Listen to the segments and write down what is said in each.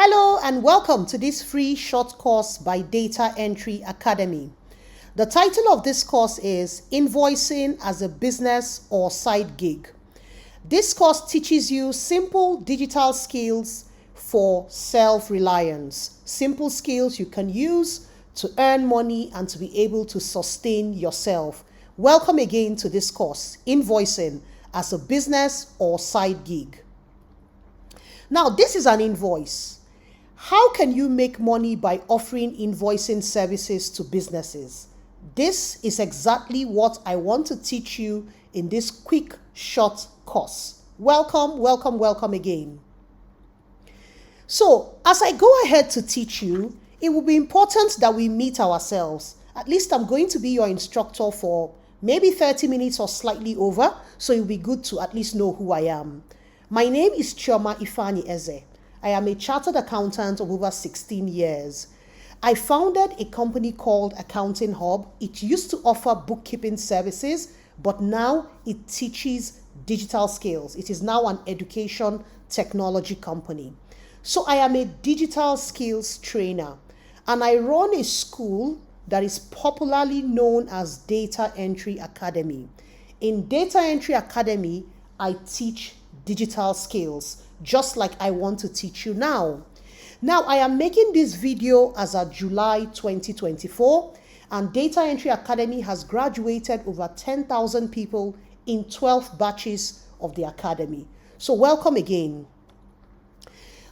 Hello and welcome to this free short course by Data Entry Academy. The title of this course is Invoicing as a Business or Side Gig. This course teaches you simple digital skills for self-reliance. Simple skills you can use to earn money and to be able to sustain yourself. Welcome again to this course, Invoicing as a Business or Side Gig. Now, this is an invoice. How can you make money by offering invoicing services to businesses? This is exactly what I want to teach you in this quick, short course. Welcome again. So, as I go ahead to teach you, it will be important that we meet ourselves. At least I'm going to be your instructor for maybe 30 minutes or slightly over, so it will be good to at least know who I am. My name is Chioma Ifani Eze. I am a chartered accountant of over 16 years. I founded a company called Accountinghub. It used to offer bookkeeping services, but now it teaches digital skills. It is now an education technology company. So I am a digital skills trainer, and I run a school that is popularly known as Data Entry Academy. In Data Entry Academy, I teach digital skills, just like I want to teach you now. Now, I am making this video as of July 2024, and Data Entry Academy has graduated over 10,000 people in 12 batches of the academy. So welcome again.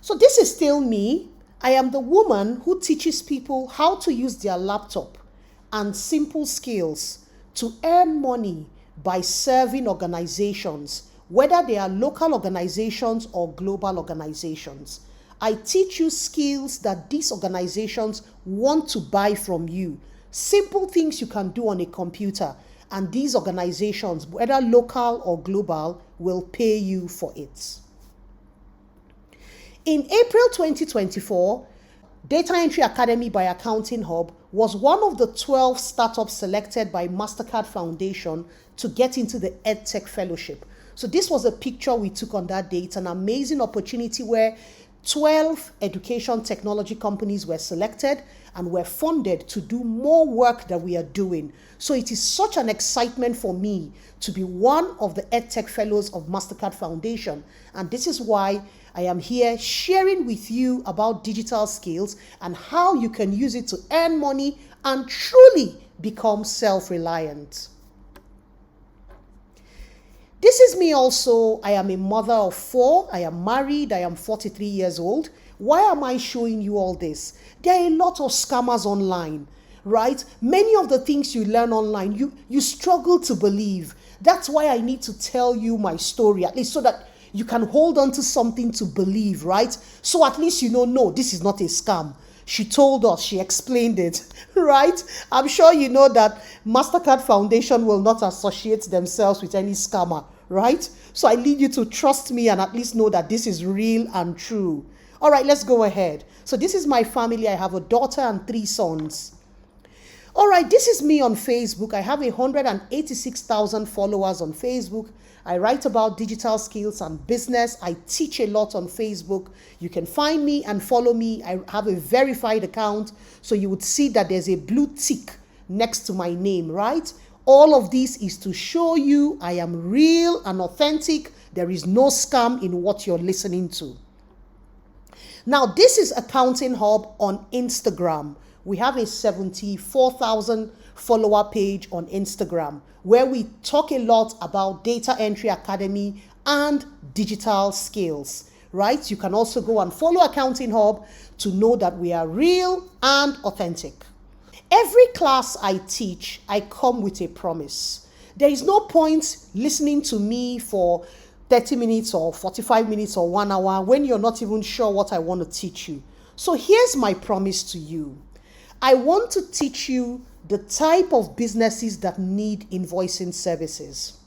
So this is still me. I am the woman who teaches people how to use their laptop and simple skills to earn money by serving organizations, whether they are local organizations or global organizations. I teach you skills that these organizations want to buy from you. Simple things you can do on a computer, and these organizations, whether local or global, will pay you for it. In April 2024, Data Entry Academy by Accountinghub was one of the 12 startups selected by Mastercard Foundation to get into the EdTech Fellowship. So this was a picture we took on that day. It's an amazing opportunity where 12 education technology companies were selected and were funded to do more work that we are doing. So it is such an excitement for me to be one of the EdTech Fellows of Mastercard Foundation. And this is why I am here sharing with you about digital skills and how you can use it to earn money and truly become self-reliant. This is me also. I am a mother of 4. I am married. I am 43 years old. Why am I showing you all this? There are a lot of scammers online, right? Many of the things you learn online, you struggle to believe. That's why I need to tell you my story, at least so that you can hold on to something to believe, right? So at least you know, no, this is not a scam. She told us, she explained it, right? I'm sure you know that Mastercard Foundation will not associate themselves with any scammer, right? So I need you to trust me and at least know that this is real and true. All right, let's go ahead. So this is my family. I have a daughter and 3 sons. All right, this is me on Facebook. I have 186,000 followers on Facebook. I write about digital skills and business. I teach a lot on Facebook. You can find me and follow me. I have a verified account, so you would see that there's a blue tick next to my name, right? All of this is to show you I am real and authentic. There is no scam in what you're listening to. Now, this is Accountinghub on Instagram. We have a 74,000 follower page on Instagram where we talk a lot about Data Entry Academy and digital skills, right? You can also go and follow Accountinghub to know that we are real and authentic. Every class I teach, I come with a promise. There is no point listening to me for 30 minutes or 45 minutes or 1 hour when you're not even sure what I want to teach you. So here's my promise to you. I want to teach you the type of businesses that need invoicing services.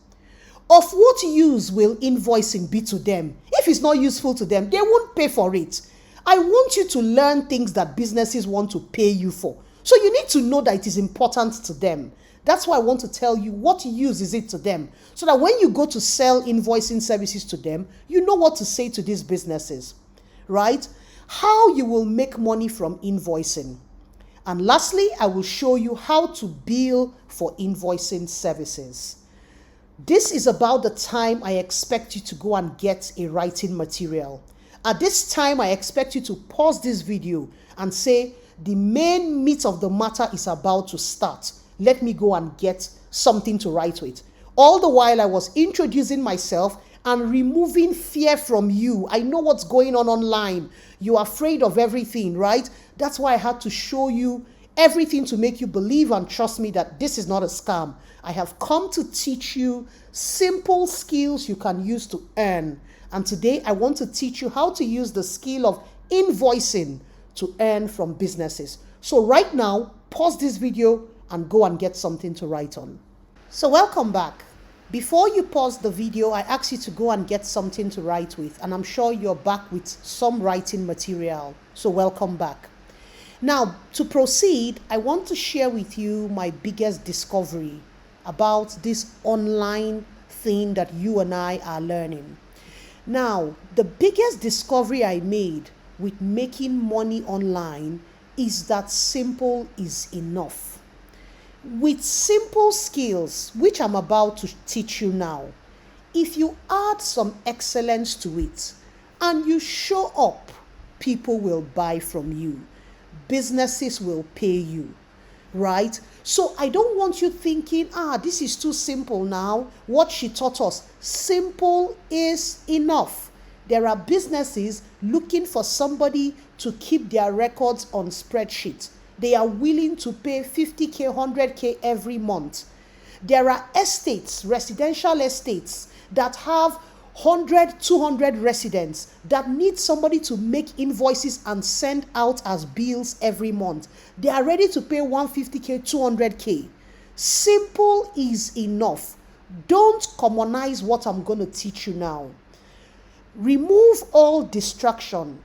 Of what use will invoicing be to them? If it's not useful to them, they won't pay for it. I want you to learn things that businesses want to pay you for. So you need to know that it is important to them. That's why I want to tell you what use is it to them, so that when you go to sell invoicing services to them, you know what to say to these businesses, right? how you will make money from invoicing. And lastly, I will show you how to bill for invoicing services. This is about the time I expect you to go and get a writing material. At this time, I expect you to pause this video and say, the main meat of the matter is about to start. Let me go and get something to write with. All the while I was introducing myself and removing fear from you. I know what's going on online. You're afraid of everything, right? That's why I had to show you everything to make you believe and trust me that this is not a scam. I have come to teach you simple skills you can use to earn. And today I want to teach you how to use the skill of invoicing to earn from businesses. So right now, pause this video and go and get something to write on. So welcome back. Before you pause the video, I ask you to go and get something to write with, and I'm sure you're back with some writing material. So welcome back. Now, to proceed, I want to share with you my biggest discovery about this online thing that you and I are learning. Now, the biggest discovery I made with making money online is that simple is enough. With simple skills, which I'm about to teach you now, if you add some excellence to it and you show up, people will buy from you. Businesses will pay you, right? So I don't want you thinking, this is too simple now. What she taught us, simple is enough. There are businesses looking for somebody to keep their records on spreadsheets. They are willing to pay 50K, 100K every month. There are estates, residential estates, that have 100, 200 residents that need somebody to make invoices and send out as bills every month. They are ready to pay 150K, 200K. Simple is enough. Don't commonize what I'm going to teach you now. Remove all distraction.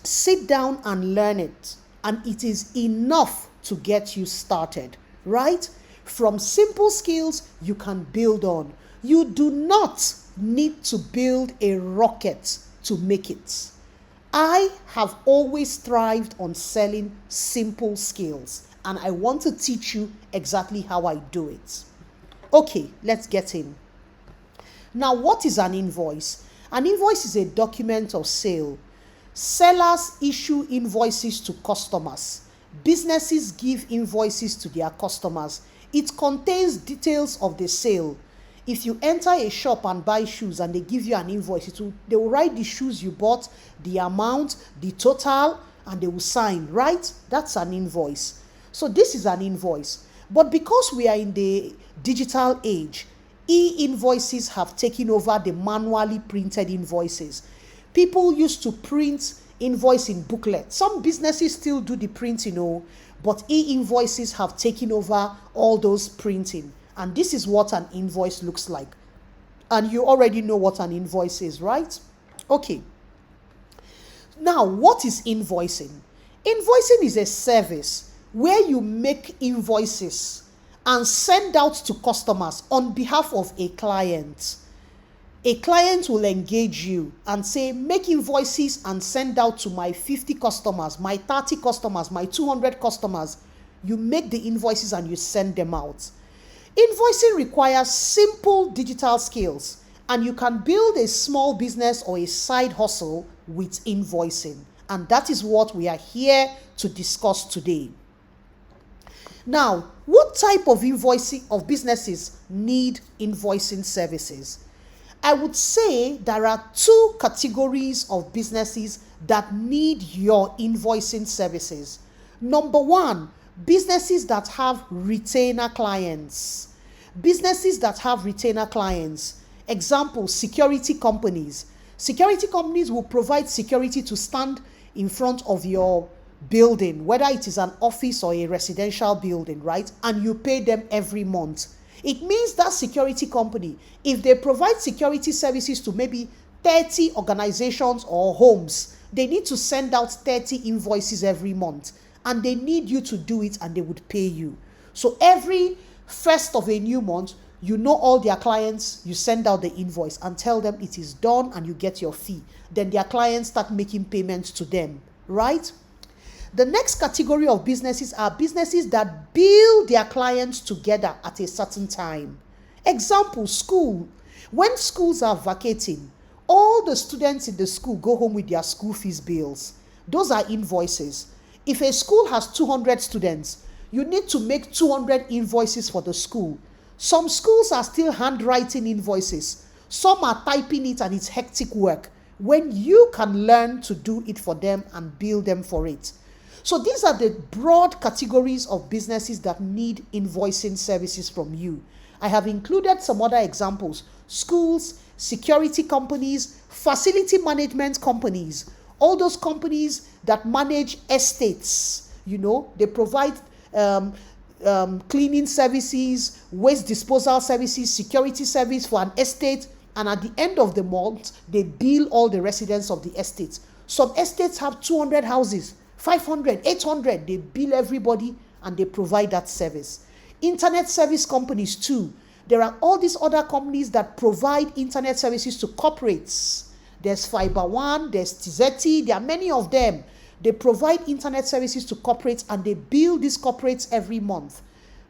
Sit down and learn it. And it is enough to get you started, right? From simple skills, you can build on. You do not need to build a rocket to make it. I have always thrived on selling simple skills, and I want to teach you exactly how I do it. Okay, let's get in. Now, what is an invoice? An invoice is a document of sale. Sellers issue invoices to customers. Businesses give invoices to their customers. It contains details of the sale. If you enter a shop and buy shoes and they give you an invoice, they will write the shoes you bought, the amount, the total, and they will sign, right? That's an invoice. So this is an invoice. But because we are in the digital age, e-invoices have taken over the manually printed invoices. People used to print invoice in booklet. Some businesses still do the printing, but e-invoices have taken over all those printing. And this is what an invoice looks like. And you already know what an invoice is, right? Okay. Now, what is invoicing? Invoicing is a service where you make invoices and send out to customers on behalf of a client. A client will engage you and say, make invoices and send out to my 50 customers, my 30 customers, my 200 customers. You make the invoices and you send them out. Invoicing requires simple digital skills, and you can build a small business or a side hustle with invoicing. And that is what we are here to discuss today. Now, what type of invoicing of businesses need invoicing services? I would say there are two categories of businesses that need your invoicing services. Number one, businesses that have retainer clients. Businesses that have retainer clients. Example, security companies. Security companies will provide security to stand in front of your building, whether it is an office or a residential building, right? And you pay them every month. It means that security company, if they provide security services to maybe 30 organizations or homes, they need to send out 30 invoices every month. And they need you to do it and they would pay you. So every first of a new month, You know all their clients, you send out the invoice and tell them it is done and you get your fee. Then their clients start making payments to them, right? The next category of businesses are businesses that bill their clients together at a certain time. Example, school. When schools are vacating, all the students in the school go home with their school fees bills. Those are invoices. If a school has 200 students, you need to make 200 invoices for the school. Some schools are still handwriting invoices. Some are typing it and it's hectic work. When you can learn to do it for them and bill them for it. So these are the broad categories of businesses that need invoicing services from you. I have included some other examples. Schools, security companies, facility management companies, all those companies that manage estates. They provide cleaning services, waste disposal services, security service for an estate, and at the end of the month, they bill all the residents of the estate. Some estates have 200 houses, 500, 800, they bill everybody and they provide that service. Internet service companies too. There are all these other companies that provide internet services to corporates. There's Fiber One, there's Tizeti, there are many of them. They provide internet services to corporates and they bill these corporates every month.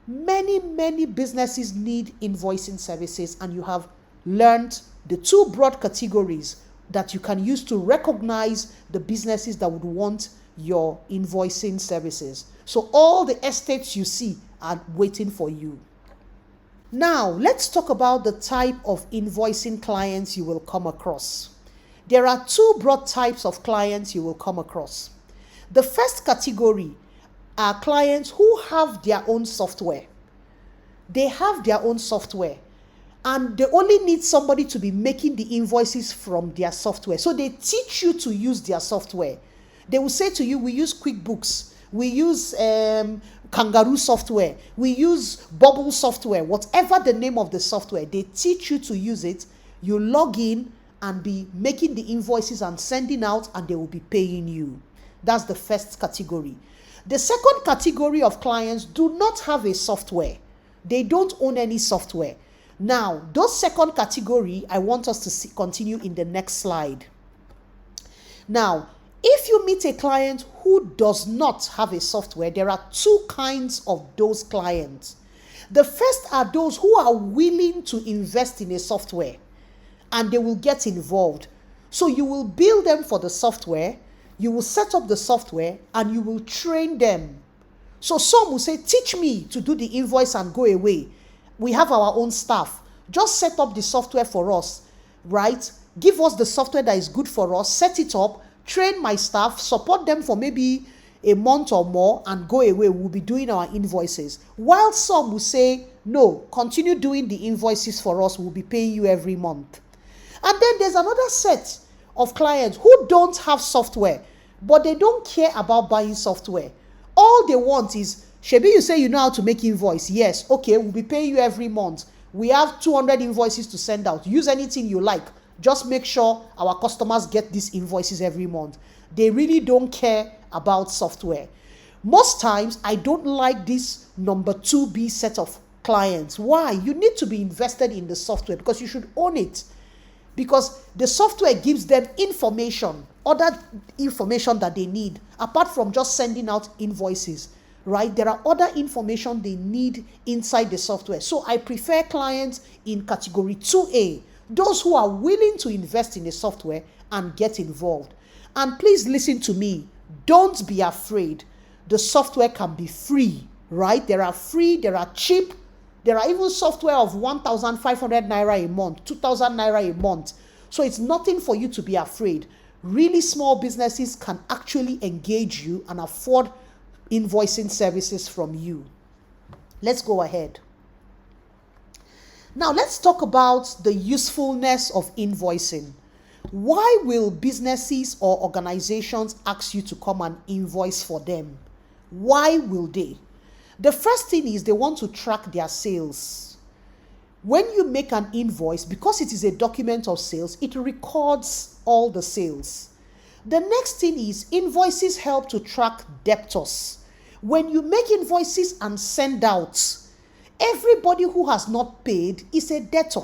Many, many businesses need invoicing services, and you have learned the two broad categories that you can use to recognize the businesses that would want your invoicing services. So all the estates you see are waiting for you. Now, let's talk about the type of invoicing clients you will come across. There are two broad types of clients you will come across. The first category are clients who have their own software. They have their own software and they only need somebody to be making the invoices from their software. So they teach you to use their software. They will say to you, we use QuickBooks, we use Kangaroo software, we use Bubble software, whatever the name of the software, they teach you to use it. You log in and be making the invoices and sending out, and they will be paying you. That's the first category. The second category of clients do not have a software. They don't own any software. Now, those second category, I want us to continue in the next slide. Now, if you meet a client who does not have a software, there are two kinds of those clients. The first are those who are willing to invest in a software and they will get involved. So you will bill them for the software, you will set up the software, and you will train them. So some will say, teach me to do the invoice and go away. We have our own staff. Just set up the software for us, right? Give us the software that is good for us, set it up, train my staff, support them for maybe a month or more, and go away. We'll be doing our invoices. While some will say, no, continue doing the invoices for us. We'll be paying you every month. And then there's another set of clients who don't have software, but they don't care about buying software. All they want is, Shebi, you say you know how to make invoice. Yes, okay, we'll be paying you every month. We have 200 invoices to send out. Use anything you like. Just make sure our customers get these invoices every month. They really don't care about software. Most times, I don't like this number 2B set of clients. Why? You need to be invested in the software because you should own it. Because the software gives them information, other information that they need, apart from just sending out invoices, right? There are other information they need inside the software. So I prefer clients in category 2A, those who are willing to invest in the software and get involved. And please listen to me. Don't be afraid. The software can be free, right? There are free, there are cheap. There are even software of 1,500 naira a month, 2,000 naira a month. So it's nothing for you to be afraid. Really small businesses can actually engage you and afford invoicing services from you. Let's go ahead. Now let's talk about the usefulness of invoicing. Why will businesses or organizations ask you to come and invoice for them? Why will they? The first thing is they want to track their sales. When you make an invoice, because it is a document of sales, it records all the sales. The next thing is invoices help to track debtors. When you make invoices and send out, Everybody who has not paid is a debtor.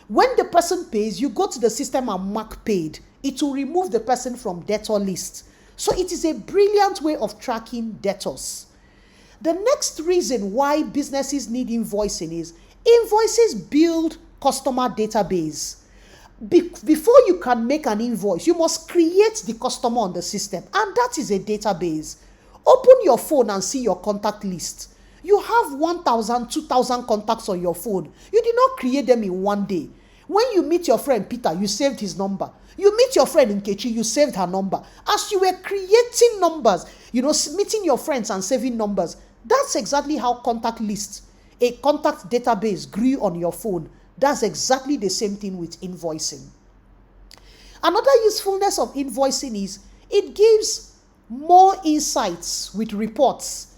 When the person pays, you go to the system and mark paid. It will remove the person from debtor list. So it is a brilliant way of tracking debtors. The next reason why businesses need invoicing is invoices build customer database. Before you can make an invoice, you must create the customer on the system, and that is a database. Open your phone and see your contact list. You have 1,000, 2,000 contacts on your phone. You did not create them in one day. When you meet your friend Peter, you saved his number. You meet your friend Nkechi, you saved her number. As you were creating numbers, meeting your friends and saving numbers, that's exactly how contact lists, a contact database grew on your phone. That's exactly the same thing with invoicing. Another usefulness of invoicing is it gives more insights with reports.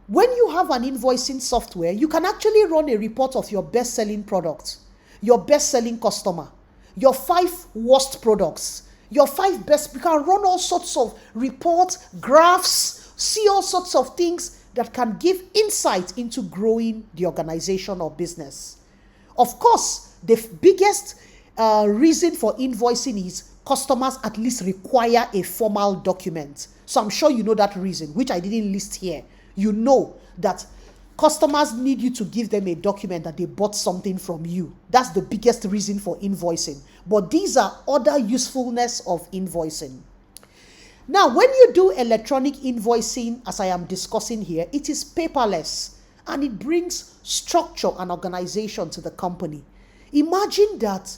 When you have an invoicing software, you can actually run a report of your best-selling product, your best-selling customer, your 5 worst products, your 5 best. You can run all sorts of reports, graphs, see all sorts of things that can give insight into growing the organization or business. Of course, the biggest reason for invoicing is customers at least require a formal document. So I'm sure you know that reason, which I didn't list here. You know that customers need you to give them a document that they bought something from you. That's the biggest reason for invoicing. But these are other usefulness of invoicing. Now, when you do electronic invoicing, as I am discussing here, it is paperless and it brings structure and organization to the company. Imagine that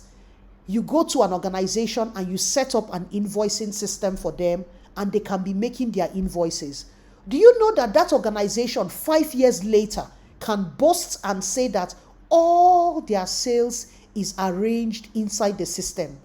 you go to an organization and you set up an invoicing system for them and they can be making their invoices. Do you know that that organization 5 years later can boast and say that all their sales is arranged inside the system?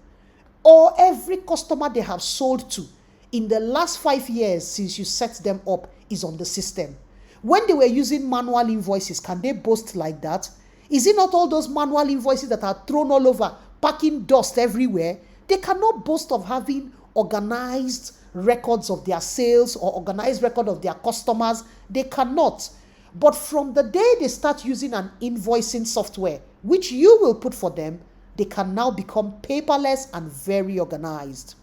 Or every customer they have sold to in the last 5 years since you set them up is on the system. When they were using manual invoices, can they boast like that? Is it not all those manual invoices that are thrown all over, packing dust everywhere? They cannot boast of having organized records of their sales or organized record of their customers. They cannot. But from the day they start using an invoicing software, which you will put for them, they can now become paperless and very organized.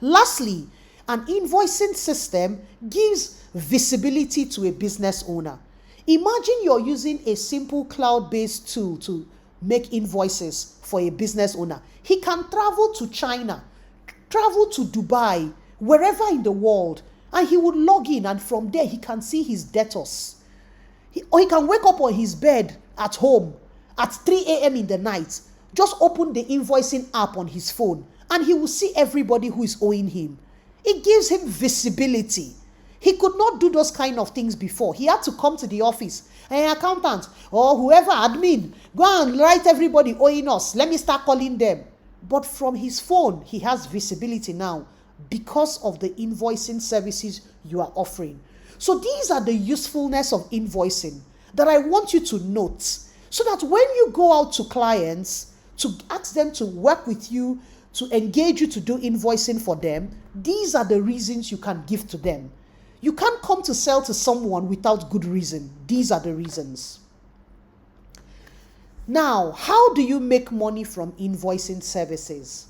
Lastly, an invoicing system gives visibility to a business owner. Imagine you're using a simple cloud-based tool to make invoices for a business owner. He can travel to China, travel to Dubai, wherever in the world, and he would log in, and from there he can see his debtors. Or he can wake up on his bed at home at 3 a.m. in the night, just open the invoicing app on his phone, and he will see everybody who is owing him. It gives him visibility. He could not do those kind of things before. He had to come to the office. Hey, accountant or whoever, admin, go and write everybody owing us. Let me start calling them. But from his phone, he has visibility now because of the invoicing services you are offering. So these are the usefulness of invoicing that I want you to note, so that when you go out to clients to ask them to work with you, to engage you to do invoicing for them, these are the reasons you can give to them. You can't come to sell to someone without good reason. These are the reasons. Now, how do you make money from invoicing services?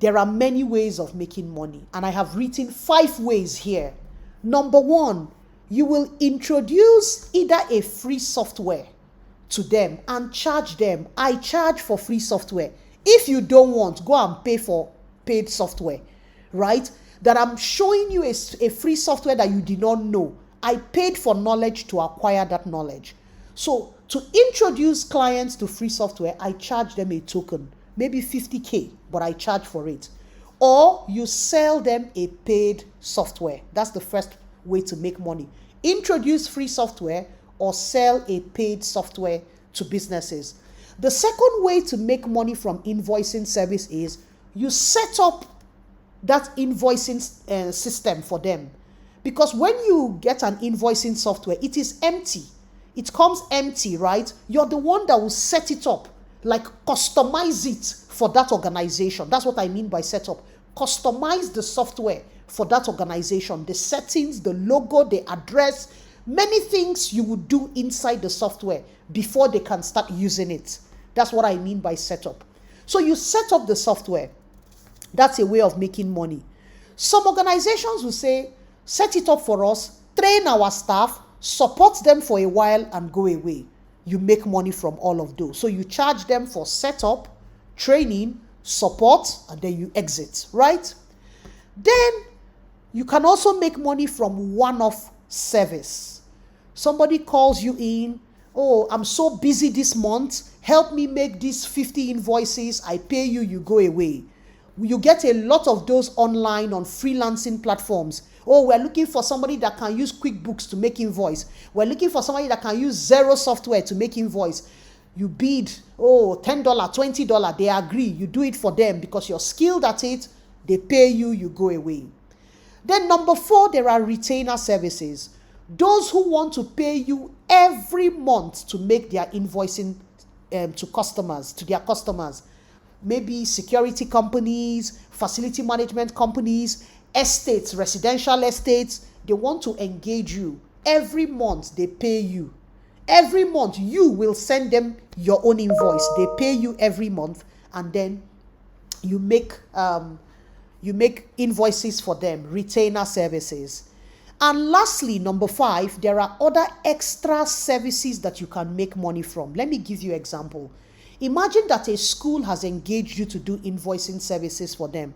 There are many ways of making money, and I have written 5 ways here. Number 1, you will introduce either a free software to them and charge them. I charge for free software. If you don't want, go and pay for paid software, right? That I'm showing you a free software that you did not know. I paid for knowledge to acquire that knowledge. So to introduce clients to free software, I charge them a token, maybe 50K, but I charge for it. Or you sell them a paid software. That's the first way to make money. Introduce free software or sell a paid software to businesses. The second way to make money from invoicing service is you set up that invoicing system for them. Because when you get an invoicing software, it is empty. It comes empty, right? You're the one that will set it up, like customize it for that organization. That's what I mean by setup. Customize the software for that organization, the settings, the logo, the address, Many things you would do inside the software before they can start using it. That's what I mean by setup. So you set up the software. That's a way of making money. Some organizations will say, set it up for us, train our staff, support them for a while and go away. You make money from all of those. So you charge them for setup, training, support, and then you exit, right? Then you can also make money from one-off service. Somebody calls you in, oh, I'm so busy this month, help me make these 50 invoices, I pay you, you go away. You get a lot of those online on freelancing platforms. Oh, we're looking for somebody that can use QuickBooks to make invoice. We're looking for somebody that can use Zero software to make invoice. You bid, $10, $20, they agree. You do it for them because you're skilled at it. They pay you, you go away. Then number 4, there are retainer services. Those who want to pay you every month to make their invoicing to their customers. Maybe security companies, facility management companies, estates, residential estates. They want to engage you. Every month they pay you. Every month you will send them your own invoice. They pay you every month, and then you make invoices for them, retainer services. And lastly, number 5, there are other extra services that you can make money from. Let me give you an example. Imagine that a school has engaged you to do invoicing services for them.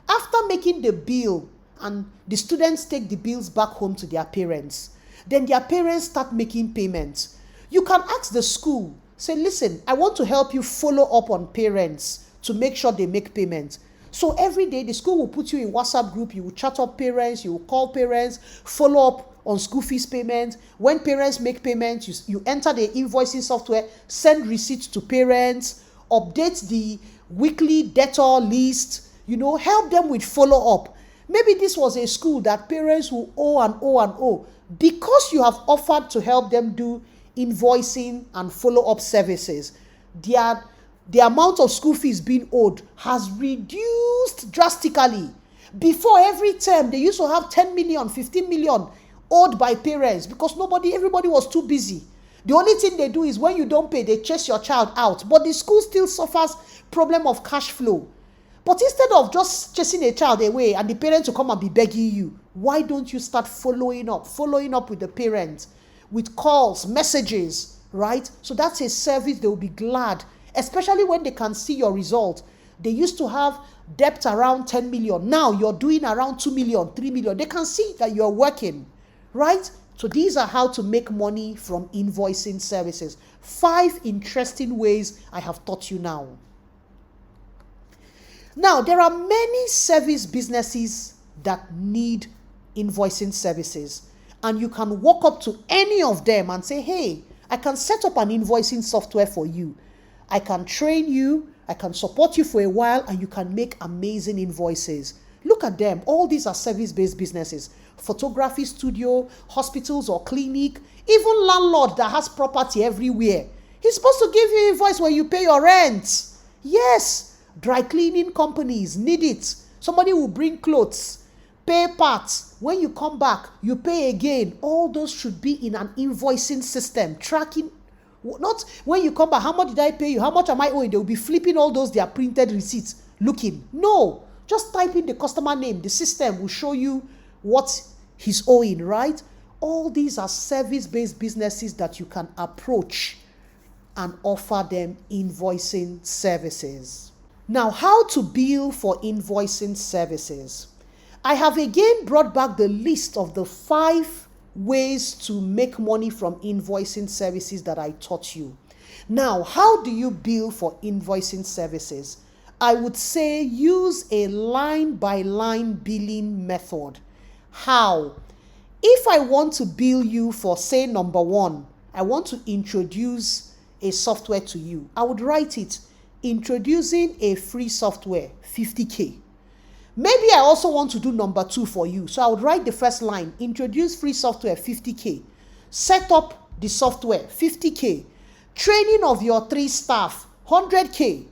After making the bill and the students take the bills back home to their parents, then their parents start making payments. You can ask the school, say, listen, I want to help you follow up on parents to make sure they make payments. So every day the school will put you in WhatsApp group, you will chat up parents, you will call parents, follow up on school fees payments. When parents make payments, you enter the invoicing software, send receipts to parents, update the weekly debtor list, help them with follow-up. Maybe this was a school that parents will owe and owe and owe. Because you have offered to help them do invoicing and follow-up services, the amount of school fees being owed has reduced drastically. Before, every term, they used to have 10 million, 15 million owed by parents because everybody was too busy. The only thing they do is when you don't pay, they chase your child out. But the school still suffers problem of cash flow. But instead of just chasing a child away and the parents will come and be begging you, why don't you start following up with the parents, with calls, messages, right? So that's a service they will be glad, especially when they can see your result. They used to have debt around 10 million. Now you're doing around 2 million, 3 million. They can see that you're working, right? So these are how to make money from invoicing services. 5 interesting ways I have taught you now. Now, there are many service businesses that need invoicing services. And you can walk up to any of them and say, hey, I can set up an invoicing software for you. I can train you, I can support you for a while, and you can make amazing invoices. Look at them. All these are service-based businesses. Photography studio, hospitals or clinic, even landlord that has property everywhere. He's supposed to give you invoice when you pay your rent. Yes. Dry cleaning companies need it. Somebody will bring clothes, pay parts. When you come back, you pay again. All those should be in an invoicing system, tracking. Not when you come back, how much did I pay you? How much am I owing? They will be flipping all those their printed receipts looking. No, just type in the customer name. The system will show you what he's owing, right? All these are service-based businesses that you can approach and offer them invoicing services. Now, how to bill for invoicing services? I have again brought back the list of the 5 ways to make money from invoicing services that I taught you. Now, how do you bill for invoicing services? I would say use a line-by-line billing method. How? If I want to bill you for, say, number 1, I want to introduce a software to you, I would write it, introducing a free software, 50K. Maybe I also want to do number 2 for you. So I would write the first line, introduce free software, 50K. Set up the software, 50K. Training of your 3 staff, 100K.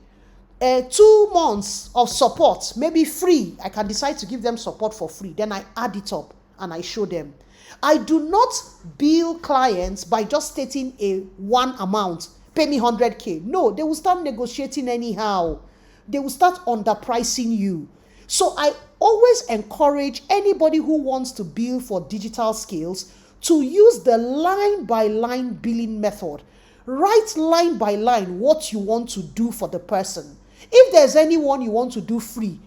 2 months of support, maybe free. I can decide to give them support for free. Then I add it up and I show them. I do not bill clients by just stating a one amount, pay me 100K. No, they will start negotiating anyhow. They will start underpricing you. So I always encourage anybody who wants to bill for digital skills to use the line-by-line billing method. Write line by line what you want to do for the person. If there's anyone you want to do free,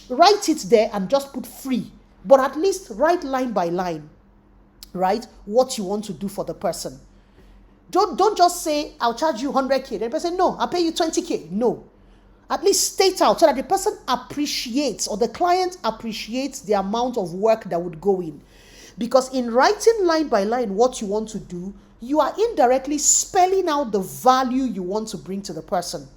write it there and just put free. But at least write line by line, right, what you want to do for the person. Don't just say, I'll charge you 100K. Then the person, no, I'll pay you 20K. No. At least state out so that the person appreciates, or the client appreciates, the amount of work that would go in. Because in writing line by line what you want to do, you are indirectly spelling out the value you want to bring to the person.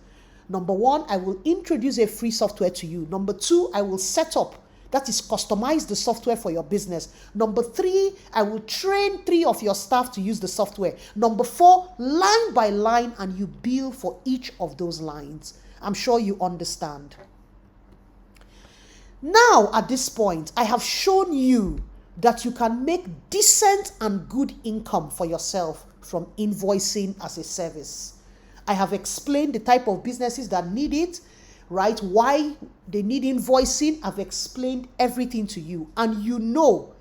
Number one, I will introduce a free software to you. Number two, I will set up, that is, customize the software for your business. Number three, I will train 3 of your staff to use the software. Number 4, line by line, and you bill for each of those lines. I'm sure you understand. Now, at this point, I have shown you that you can make decent and good income for yourself from invoicing as a service. I have explained the type of businesses that need it, right? Why they need invoicing. I've explained everything to you, and you know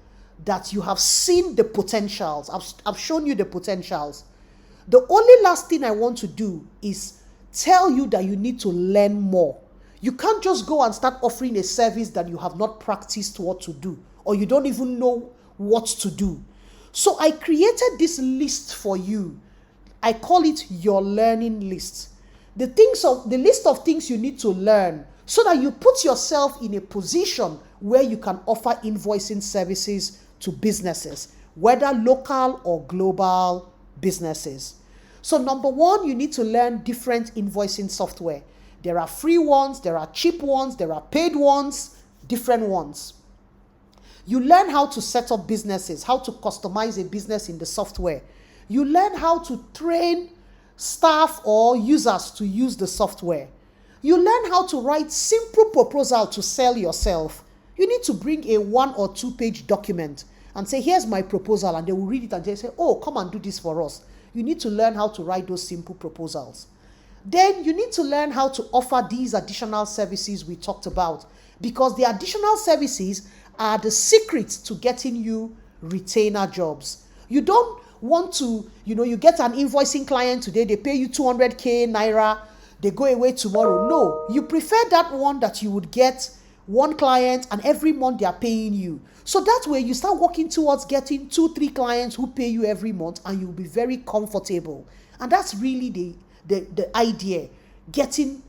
that you have seen the potentials. I've shown you the potentials. The only last thing I want to do is tell you that you need to learn more. You can't just go and start offering a service that you have not practiced what to do, or you don't even know what to do. So I created this list for you. I call it your learning list. The list of things you need to learn so that you put yourself in a position where you can offer invoicing services to businesses, whether local or global businesses. So number one, you need to learn different invoicing software. There are free ones, there are cheap ones, there are paid ones, different ones. You learn how to set up businesses, how to customize a business in the software. You learn how to train staff or users to use the software. You learn how to write simple proposal to sell yourself. You need to bring a 1 or 2 page document and say, here's my proposal, and they will read it and they say, oh, come and do this for us. You need to learn how to write those simple proposals. Then you need to learn how to offer these additional services we talked about, because the additional services are the secret to getting you retainer jobs. You don't want to, you get an invoicing client today, they pay you 200K naira, they go away tomorrow. No, you prefer that one that you would get one client and every month they are paying you. So that way you start working towards getting 2-3 clients who pay you every month, and you'll be very comfortable. And that's really the idea, getting,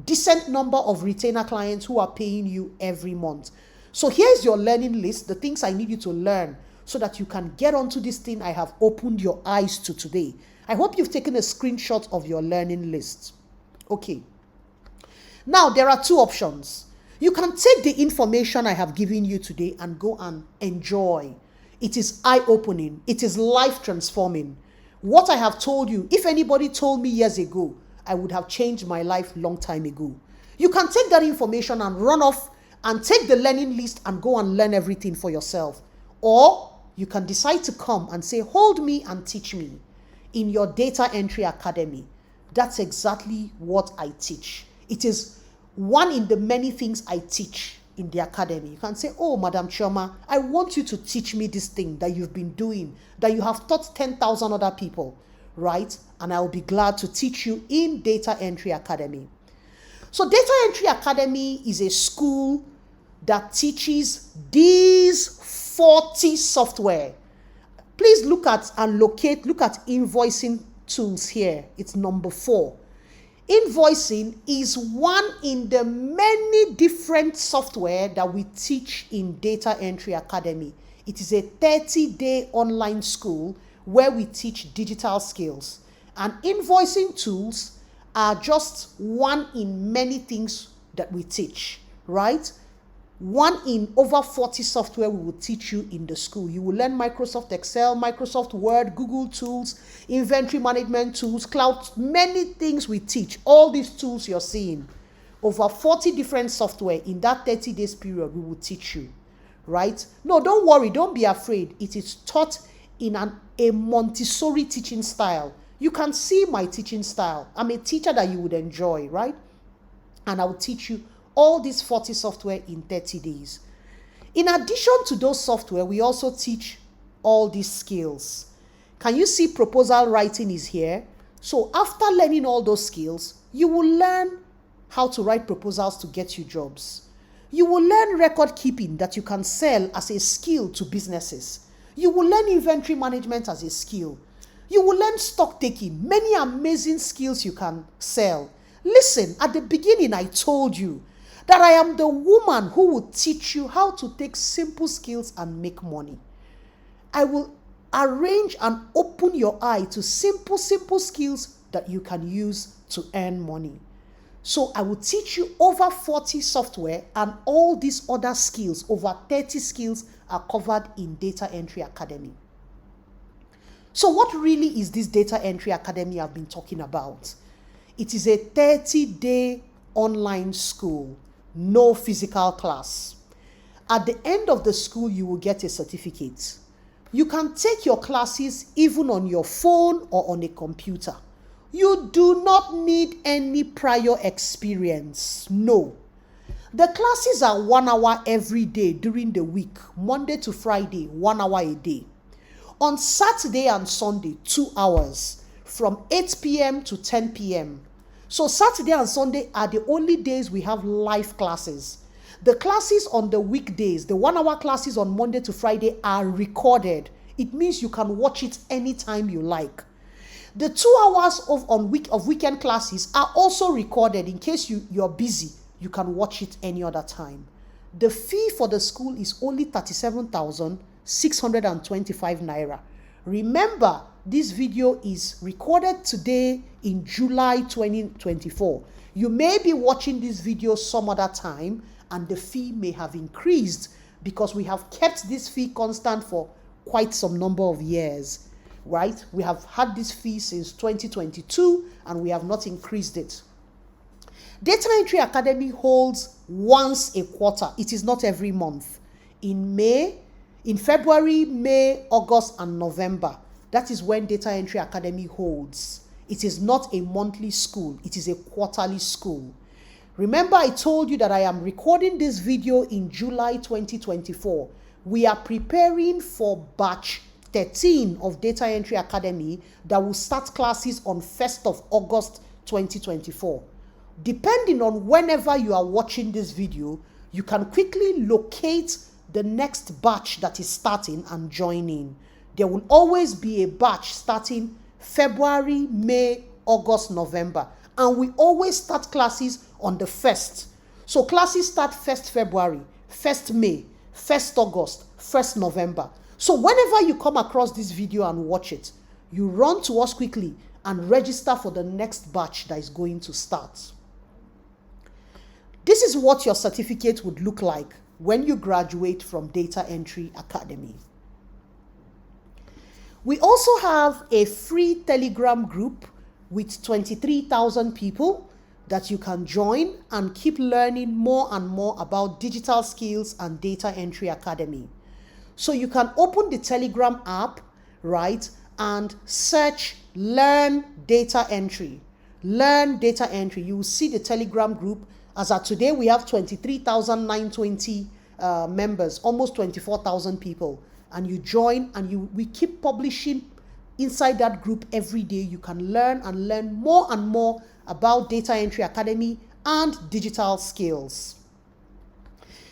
decent number of retainer clients who are paying you every month. So here's your learning list, the things I need you to learn so that you can get onto this thing I have opened your eyes to today. I hope you've taken a screenshot of your learning list. Okay. Now, there are 2 options. You can take the information I have given you today and go and enjoy. It is eye-opening. It is life-transforming. What I have told you, if anybody told me years ago, I would have changed my life long time ago. You can take that information and run off and take the learning list and go and learn everything for yourself. Or you can decide to come and say, hold me and teach me in your Data Entry Academy. That's exactly what I teach. It is one in the many things I teach in the academy. You can say, oh, Madam Chioma, I want you to teach me this thing that you've been doing, that you have taught 10,000 other people, right? And I'll be glad to teach you in Data Entry Academy. So Data Entry Academy is a school that teaches these 40 software. Please look at invoicing tools here. It's number 4. Invoicing is one in the many different software that we teach in Data Entry Academy. It is a 30-day online school where we teach digital skills. And invoicing tools are just one in many things that we teach, right? One in over 40 software we will teach you in the school. You will learn Microsoft Excel, Microsoft Word, Google tools, inventory management tools, cloud, many things we teach. All these tools you're seeing, over 40 different software in that 30 days period we will teach you, right? No, don't worry, don't be afraid. It is taught in a Montessori teaching style. You can see my teaching style. I'm a teacher that you would enjoy, right? And I'll teach you all these 40 software in 30 days. In addition to those software, we also teach all these skills. Can you see proposal writing is here? So after learning all those skills, you will learn how to write proposals to get you jobs. You will learn record keeping that you can sell as a skill to businesses. You will learn inventory management as a skill. You will learn stock taking, many amazing skills you can sell. Listen, at the beginning I told you that I am the woman who will teach you how to take simple skills and make money. I will arrange and open your eye to simple skills that you can use to earn money. So I will teach you over 40 software, and all these other skills, over 30 skills, are covered in Data Entry Academy. So what really is this Data Entry Academy I've been talking about? It is a 30-day online school, no physical class. At the end of the school, you will get a certificate. You can take your classes even on your phone or on a computer. You do not need any prior experience. No. The classes are 1 hour every day during the week, Monday to Friday, 1 hour a day. On Saturday and Sunday, 2 hours, from 8 p.m. to 10 p.m. So Saturday and Sunday are the only days we have live classes. The classes on the weekdays, the 1 hour classes on Monday to Friday, are recorded. It means you can watch it anytime you like. The 2 hours of weekend classes are also recorded in case you're busy. You can watch it any other time. The fee for the school is only 37,625 naira. Remember, this video is recorded today in July 2024. You may be watching this video some other time, and the fee may have increased because we have kept this fee constant for quite some number of years, right? We have had this fee since 2022 and we have not increased it. Data Entry Academy holds once a quarter. It is not every month. In February, May, August, and November. That is when Data Entry Academy holds. It is not a monthly school. It is a quarterly school. Remember, I told you that I am recording this video in July 2024. We are preparing for batch 13 of Data Entry Academy that will start classes on 1st of August 2024. Depending on whenever you are watching this video, you can quickly locate the next batch that is starting and join in. There will always be a batch starting February, May, August, November. And we always start classes on the 1st. So classes start 1st February, 1st May, 1st August, 1st November. So whenever you come across this video and watch it, you run to us quickly and register for the next batch that is going to start. This is what your certificate would look like when you graduate from Data Entry Academy. We also have a free Telegram group with 23,000 people that you can join and keep learning more and more about digital skills and Data Entry Academy. So you can open the Telegram app, right, and search Learn Data Entry. Learn Data Entry. You will see the Telegram group. As of today, we have 23,920 members, almost 24,000 people. And you join, and we keep publishing inside that group every day. You can learn more and more about Data Entry Academy and digital skills.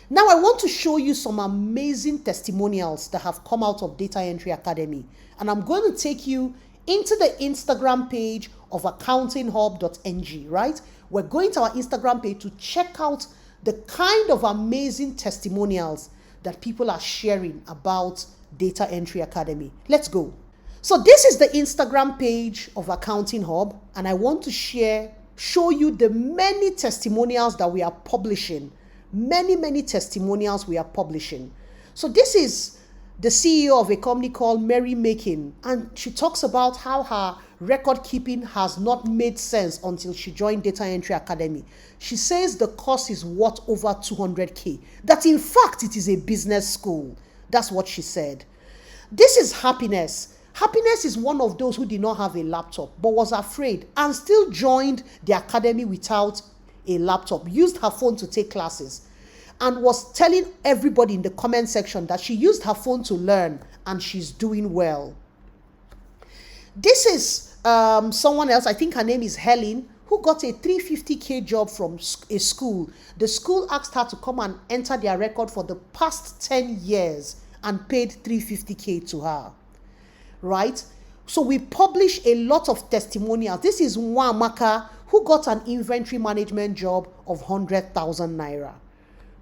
Now I want to show you some amazing testimonials that have come out of Data Entry Academy. And I'm going to take you into the Instagram page of accountinghub.ng, right? We're going to our Instagram page to check out the kind of amazing testimonials that people are sharing about Data Entry Academy. Let's go. So this is the Instagram page of Accounting Hub, and I want to show you the many testimonials that we are publishing. Many testimonials we are publishing. So this is the CEO of a company called Mary Making, and she talks about how her record keeping has not made sense until she joined Data Entry Academy. She says the course is worth over 200K, that in fact it is a business school. That's what she said. This is Happiness. Happiness is one of those who did not have a laptop but was afraid and still joined the academy without a laptop, used her phone to take classes, and was telling everybody in the comment section that she used her phone to learn and she's doing well. This is someone else, I think her name is Helen, who got a 350K job from a school. The school asked her to come and enter their record for the past 10 years and paid 350K to her, right? So we publish a lot of testimonials. This is Nwamaka, who got an inventory management job of 100,000 naira,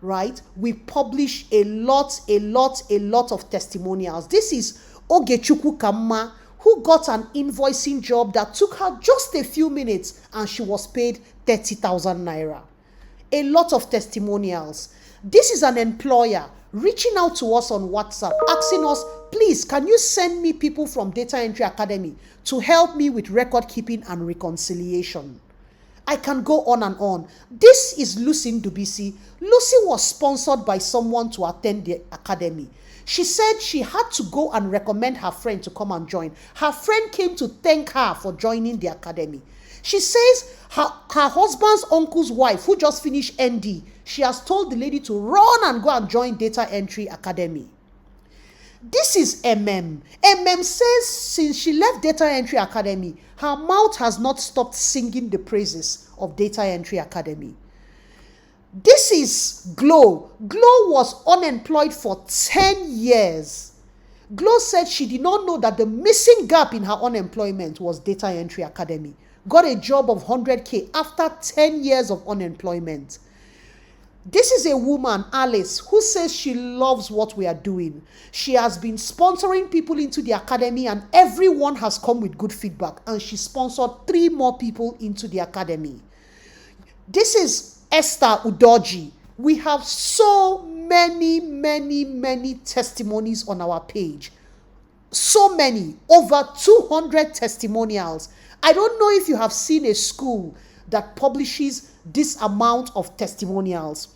right? We publish a lot of testimonials. This is Ogechukwu Kamma, who got an invoicing job that took her just a few minutes and she was paid 30,000 naira. A lot of testimonials. This is an employer reaching out to us on WhatsApp, asking us, please, can you send me people from Data Entry Academy to help me with record keeping and reconciliation? I can go on and on. This is Lucy Ndubisi. Lucy was sponsored by someone to attend the academy. She said she had to go and recommend her friend to come and join. Her friend came to thank her for joining the academy. She says her husband's uncle's wife, who just finished ND, she has told the lady to run and go and join Data Entry Academy. This is MM. MM says since she left Data Entry Academy, her mouth has not stopped singing the praises of Data Entry Academy. This is Glow. Glow was unemployed for 10 years. Glow said she did not know that the missing gap in her unemployment was Data Entry Academy. Got a job of 100K after 10 years of unemployment. This is a woman, Alice, who says she loves what we are doing. She has been sponsoring people into the academy and everyone has come with good feedback, and she sponsored 3 more people into the academy. This is Esther Udoji. We have so many testimonies on our page. So many, over 200 testimonials. I don't know if you have seen a school that publishes this amount of testimonials.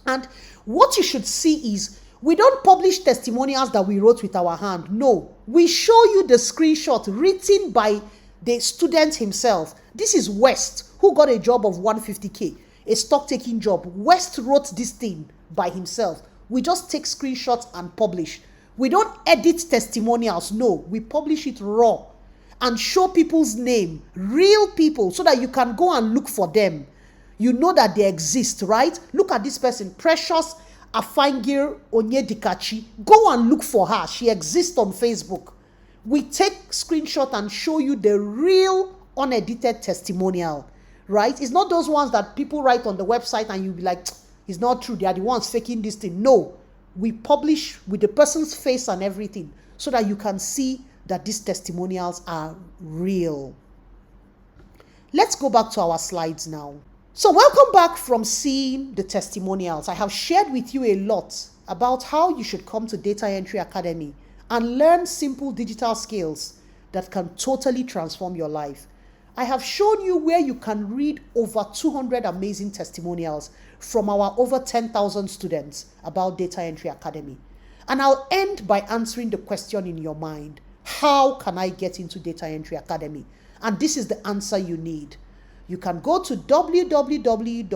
And what you should see is we don't publish testimonials that we wrote with our hand. No, we show you the screenshot written by the student himself. This is West, who got a job of 150K, a stock taking job. West wrote this thing by himself. We just take screenshots and publish. We don't edit testimonials. No, we publish it raw and show people's name, real people, so that you can go and look for them. You know that they exist, right? Look at this person, Precious Afangir Onyedikachi. Go and look for her. She exists on Facebook. We take screenshot and show you the real unedited testimonial, right? It's not those ones that people write on the website and you'll be like, it's not true. They are the ones faking this thing. No, we publish with the person's face and everything so that you can see that these testimonials are real. Let's go back to our slides now. So welcome back from seeing the testimonials. I have shared with you a lot about how you should come to Data Entry Academy and learn simple digital skills that can totally transform your life. I have shown you where you can read over 200 amazing testimonials from our over 10,000 students about Data Entry Academy. And I'll end by answering the question in your mind. How can I get into Data Entry Academy? And this is the answer you need. You can go to www.dea.ng.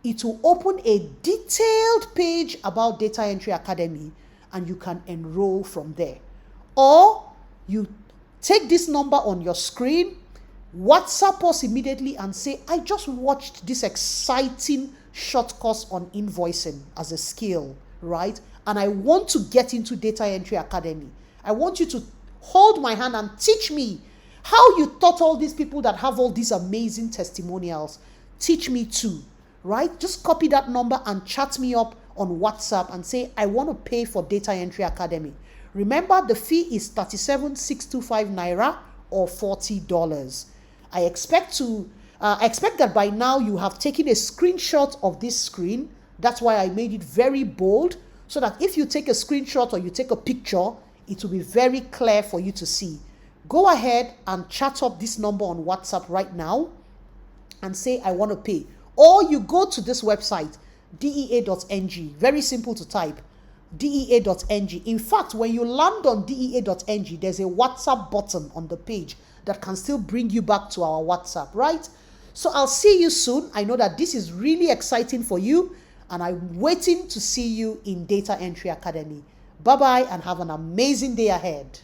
It will open a detailed page about Data Entry Academy and you can enroll from there. Or you take this number on your screen, WhatsApp us immediately and say, I just watched this exciting short course on invoicing as a skill, right? And I want to get into Data Entry Academy. I want you to hold my hand and teach me how you taught all these people that have all these amazing testimonials. Teach me too, right? Just copy that number and chat me up on WhatsApp and say, I want to pay for Data Entry Academy. Remember, the fee is 37,625 naira or $40. I expect that by now you have taken a screenshot of this screen. That's why I made it very bold so that if you take a screenshot or you take a picture, it will be very clear for you to see. Go ahead and chat up this number on WhatsApp right now and say, I want to pay. Or you go to this website, dea.ng. Very simple to type, dea.ng. In fact, when you land on dea.ng, there's a WhatsApp button on the page that can still bring you back to our WhatsApp, right? So I'll see you soon. I know that this is really exciting for you, and I'm waiting to see you in Data Entry Academy. Bye-bye and have an amazing day ahead.